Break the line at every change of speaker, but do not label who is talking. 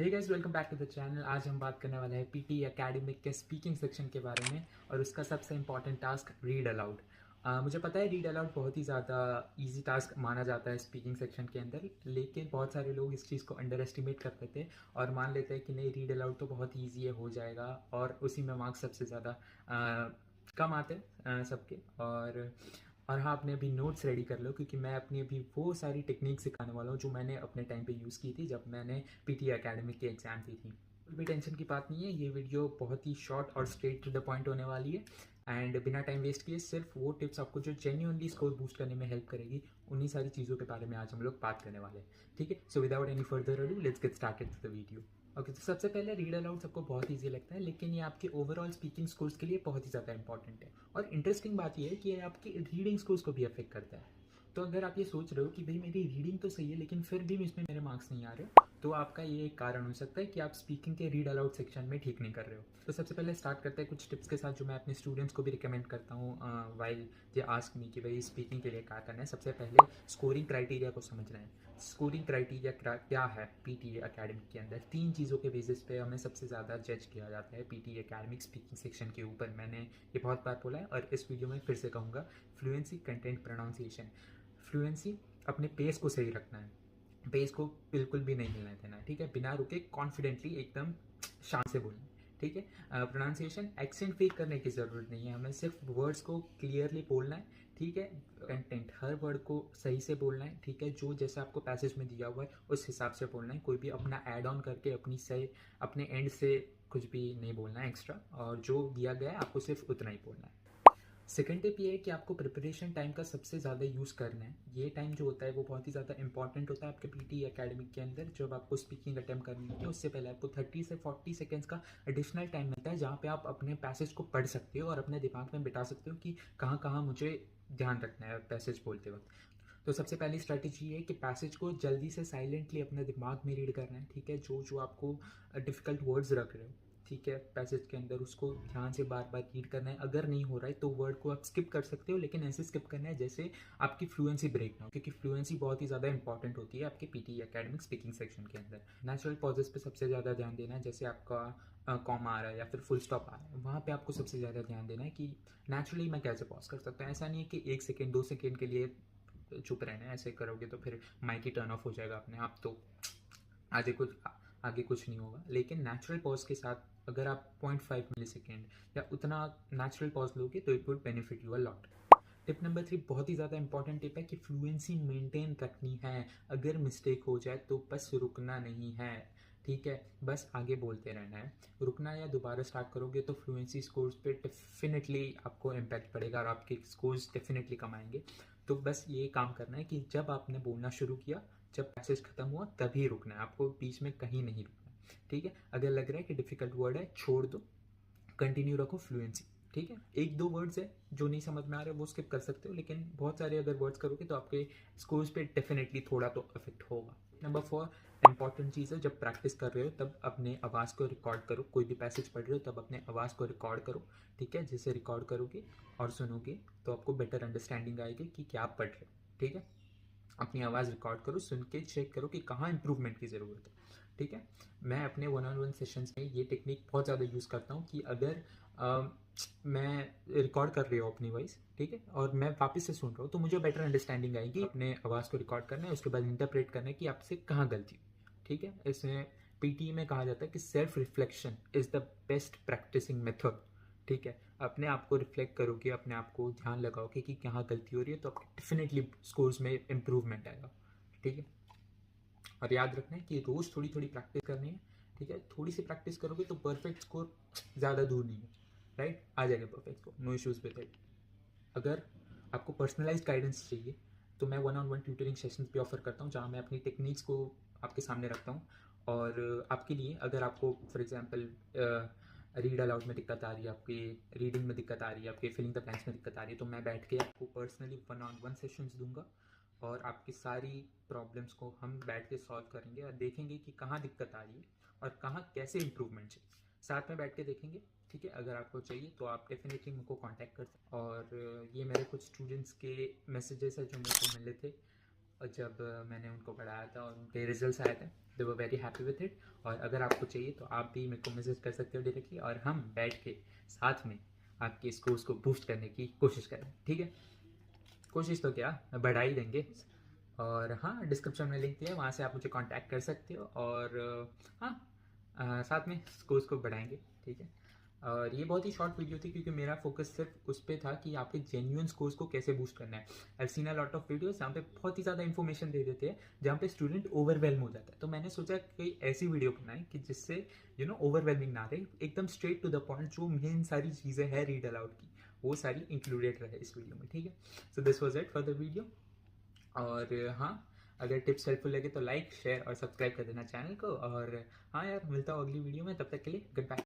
Hey guys, welcome back to the channel. आज हम बात करने वाले हैं पीटी एकेडमिक के स्पीकिंग सेक्शन के बारे में और उसका सबसे इंपॉर्टेंट टास्क रीड अलाउड। मुझे पता है रीड अलाउड बहुत ही ज़्यादा इजी टास्क माना जाता है स्पीकिंग सेक्शन के अंदर, लेकिन बहुत सारे लोग इस चीज़ को अंडर एस्टिमेट कर देते हैं और मान लेते हैं कि नहीं, रीड अलाउड तो बहुत ईजी है, हो जाएगा, और उसी में मार्क्स सबसे ज़्यादा कम आते हैं सबके। और हाँ, अपने अभी नोट्स रेडी कर लो, क्योंकि मैं अपनी अभी वो सारी टेक्निक सिखाने वाला हूँ जो मैंने अपने टाइम पे यूज़ की थी जब मैंने पीटी एकेडमिक की एग्ज़ाम दी थी। कोई भी टेंशन की बात नहीं है, ये वीडियो बहुत ही शॉर्ट और स्ट्रेट टू द पॉइंट होने वाली है। एंड बिना टाइम वेस्ट किए सिर्फ वो टिप्स आपको जो जेन्युइनली स्कोर बूस्ट करने में हेल्प करेगी, उन्हीं सारी चीज़ों के बारे में आज हम लोग बात करने वाले हैं। ठीक है, so without any further ado let's get started the video. Okay, तो सबसे पहले रीड अलाउड सबको बहुत ईजी लगता है, लेकिन ये आपके ओवरऑल स्पीकिंग स्कोर्स के लिए बहुत ही ज़्यादा इंपॉर्टेंट है। और इंटरेस्टिंग बात यह है कि ये आपके रीडिंग स्कोर्स को भी अफेक्ट करता है। तो अगर आप ये सोच रहे हो कि भाई मेरी रीडिंग तो सही है लेकिन फिर भी इसमें मेरे मार्क्स नहीं आ रहे, तो आपका ये एक कारण हो सकता है कि आप स्पीकिंग के रीड अलाउड सेक्शन में ठीक नहीं कर रहे हो। तो सबसे पहले स्टार्ट करते हैं कुछ टिप्स के साथ जो मैं अपने स्टूडेंट्स को भी रिकमेंड करता हूँ वाइल दे आस्क मी कि भाई स्पीकिंग के लिए क्या करना है। सबसे पहले स्कोरिंग क्राइटेरिया को समझना है। स्कोरिंग क्राइटेरिया क्या है पीटी एकेडमिक के अंदर? तीन चीज़ों के बेसिस पे हमें सबसे ज़्यादा जज किया जाता है पीटी एकेडमिक स्पीकिंग सेक्शन के ऊपर। मैंने ये बहुत बार बोला है और इस वीडियो में फिर से कहूँगा। Fluency, content, pronunciation. फ्लुएंसी, अपने पेस को सही रखना है, पेस को बिल्कुल भी नहीं हिलने देना है। ठीक है, बिना रुके कॉन्फिडेंटली एकदम शान से बोलना है। ठीक है, प्रोनाउंसिएशन, एक्सेंट फेक करने की ज़रूरत नहीं है, हमें सिर्फ वर्ड्स को क्लियरली बोलना है। ठीक है, कंटेंट, हर वर्ड को सही से बोलना है। ठीक है, जो जैसा आपको पैसेज में दिया हुआ है उस हिसाब से बोलना है। कोई भी अपना ऐड ऑन करके अपने एंड से कुछ भी नहीं बोलना है एक्स्ट्रा, और जो दिया गया है आपको सिर्फ उतना ही बोलना है। सेकेंड टिप ये है कि आपको प्रिपरेशन टाइम का सबसे ज़्यादा यूज़ करना है। ये टाइम जो होता है वो बहुत ही ज़्यादा इंपॉर्टेंट होता है आपके पीटी एकेडमिक के अंदर। जब आपको स्पीकिंग अटेम्प्ट करनी होती है उससे पहले आपको 30 से 40 सेकेंड्स का एडिशनल टाइम मिलता है, जहाँ पे आप अपने पैसेज को पढ़ सकते हो और अपने दिमाग में बिठा सकते हो कि कहाँ कहाँ मुझे ध्यान रखना है पैसेज बोलते वक्त। तो सबसे पहली स्ट्रैटेजी है कि पैसेज को जल्दी से साइलेंटली अपने दिमाग में रीड करना है। ठीक है, जो जो आपको डिफ़िकल्ट वर्ड्स रख रहे हो, ठीक है, पैसेज के अंदर उसको ध्यान से बार बार रीड करना है। अगर नहीं हो रहा है तो वर्ड को आप स्किप कर सकते हो, लेकिन ऐसे स्किप करना है जैसे आपकी फ्लुएंसी ब्रेक ना हो, क्योंकि फ्लुएंसी बहुत ही ज़्यादा इंपॉर्टेंट होती है आपके पीटी एकेडमिक स्पीकिंग सेक्शन के अंदर। नेचुरल पॉजेस पे सबसे ज़्यादा ध्यान देना है, जैसे आपका कॉमा आ रहा है या फिर फुल स्टॉप आ रहा है, वहाँ पे आपको सबसे ज़्यादा ध्यान देना है कि नेचुरली मैं कैसे पॉज कर सकता हूँ। ऐसा नहीं है कि 1 सेकेंड 2 सेकेंड के लिए चुप रहना है, ऐसे करोगे तो फिर माइक ही टर्न ऑफ हो जाएगा अपने आप, तो आगे कुछ नहीं होगा। लेकिन नेचुरल पॉज के साथ अगर आप 0.5 मिली सेकेंड या उतना नेचुरल पॉज लोगे तो it would benefit you a lot. Tip number 3 बहुत ही ज़्यादा इंपॉर्टेंट टिप है कि फ्लुएंसी मेंटेन रखनी है। अगर मिस्टेक हो जाए तो बस रुकना नहीं है। ठीक है, बस आगे बोलते रहना है। रुकना या दोबारा स्टार्ट करोगे तो फ्लुएंसी स्कोर्स पे डेफिनेटली आपको इम्पैक्ट पड़ेगा और आपके स्कोर्स डेफिनेटली कम आएंगे। तो बस ये काम करना है कि जब आपने बोलना शुरू किया, जब पैसेज खत्म हुआ तभी रुकना है, आपको बीच में कहीं नहीं रुकना है। ठीक है, अगर लग रहा है कि डिफिकल्ट वर्ड है छोड़ दो, कंटिन्यू रखो फ्लुएंसी। ठीक है, एक दो वर्ड्स है जो नहीं समझ में आ रहे वो स्किप कर सकते हो, लेकिन बहुत सारे अगर वर्ड्स करोगे तो आपके स्कोर्स पे डेफिनेटली थोड़ा तो इफेक्ट होगा। नंबर 4 इंपॉर्टेंट चीज़ है, जब प्रैक्टिस कर रहे हो तब अपने आवाज़ को रिकॉर्ड करो। कोई भी पैसेज पढ़ रहे हो तब अपने आवाज़ को रिकॉर्ड करो। ठीक है, जिसे रिकॉर्ड करोगे और सुनोगे तो आपको बेटर अंडरस्टैंडिंग आएगी कि क्या आप पढ़ रहे हो। ठीक है, अपनी आवाज़ रिकॉर्ड करो, सुन के चेक करो कि कहाँ इंप्रूवमेंट की ज़रूरत है। ठीक है, मैं अपने 1-on-1 सेशंस में ये टेक्निक बहुत ज़्यादा यूज़ करता हूँ कि अगर मैं रिकॉर्ड कर रही हूँ अपनी वॉइस, ठीक है, और मैं वापस से सुन रहा हूँ तो मुझे बेटर अंडरस्टैंडिंग आएगी। अपने आवाज़ को रिकॉर्ड करना है, उसके बाद इंटरप्रेट करना है कि आपसे कहाँ गलती हुई। ठीक है, इसमें पीटी में कहा जाता है कि self reflection is the best practicing method. ठीक है, अपने आप को रिफ्लेक्ट करोगे, अपने आप को ध्यान लगाओगे कि कहाँ गलती हो रही है, तो आपके डेफिनेटली स्कोर्स में इम्प्रूवमेंट आएगा। ठीक है, और याद रखना है कि रोज़ थोड़ी थोड़ी प्रैक्टिस करनी है। ठीक है, थोड़ी सी प्रैक्टिस करोगे तो परफेक्ट स्कोर ज़्यादा दूर नहीं है, राइट, आ जाएगा perfect score, no issues with it. अगर आपको पर्सनलाइज्ड गाइडेंस चाहिए तो मैं 1-on-1 ट्यूटरिंग सेशंस भी ऑफर करता हूँ, जहाँ मैं अपनी टेक्निक्स को आपके सामने रखता हूँ। और आपके लिए अगर आपको फॉर एग्जांपल रीड अलाउड में दिक्कत आ रही है, आपकी रीडिंग में दिक्कत आ रही है, आपके फिलिंग द ब्लैंक्स में दिक्कत आ रही है, तो मैं बैठ के आपको पर्सनली 1-on-1 सेशंस दूंगा और आपकी सारी प्रॉब्लम्स को हम बैठ के सॉल्व करेंगे और देखेंगे कि कहाँ दिक्कत आ रही है और कहाँ कैसे इंप्रूवमेंट चाहिए, साथ में बैठ के देखेंगे। ठीक है, अगर आपको चाहिए तो आप डेफिनेटली मुझको कांटेक्ट कर सकते हैं। और ये मेरे कुछ स्टूडेंट्स के मैसेजेस हैं जो मेरे को मिले थे और जब मैंने उनको पढ़ाया था और उनके रिजल्ट्स आए थे, they were very happy with it. और अगर आपको चाहिए तो आप भी मेरे को मैसेज कर सकते हो डायरेक्टली, और हम बैठ के साथ में आपके स्कोर्स को बूस्ट करने की कोशिश करें, ठीक है। कोशिश तो क्या, बढ़ा ही देंगे। और हाँ, डिस्क्रिप्शन में लिंक दिया है, वहाँ से आप मुझे कांटेक्ट कर सकते हो। और हाँ, साथ में स्कोर्स को बढ़ाएंगे, ठीक है। और ये बहुत ही शॉर्ट वीडियो थी क्योंकि मेरा फोकस सिर्फ उस पर था कि आपके जेन्युइन स्कोर्स को कैसे बूस्ट करना है। I seen a lot of videos जहाँ पे बहुत ही ज़्यादा इन्फॉर्मेशन दे देते हैं, जहाँ पे स्टूडेंट ओवरवेलम हो जाता है। तो मैंने सोचा कि ऐसी वीडियो बनाएं कि जिससे ओवरवेलमिंग ना रहे, एकदम स्ट्रेट टू द पॉइंट, जो मेन सारी चीज़ें हैं रीड अलाउड की वो सारी इंक्लूडेड रहे इस वीडियो में, ठीक है। So this was it for the video. और हाँ, अगर टिप्स हेल्पफुल लगे तो लाइक शेयर और सब्सक्राइब कर देना चैनल को। और हाँ यार, मिलता हूँ अगली वीडियो में, तब तक के लिए गुड बाय।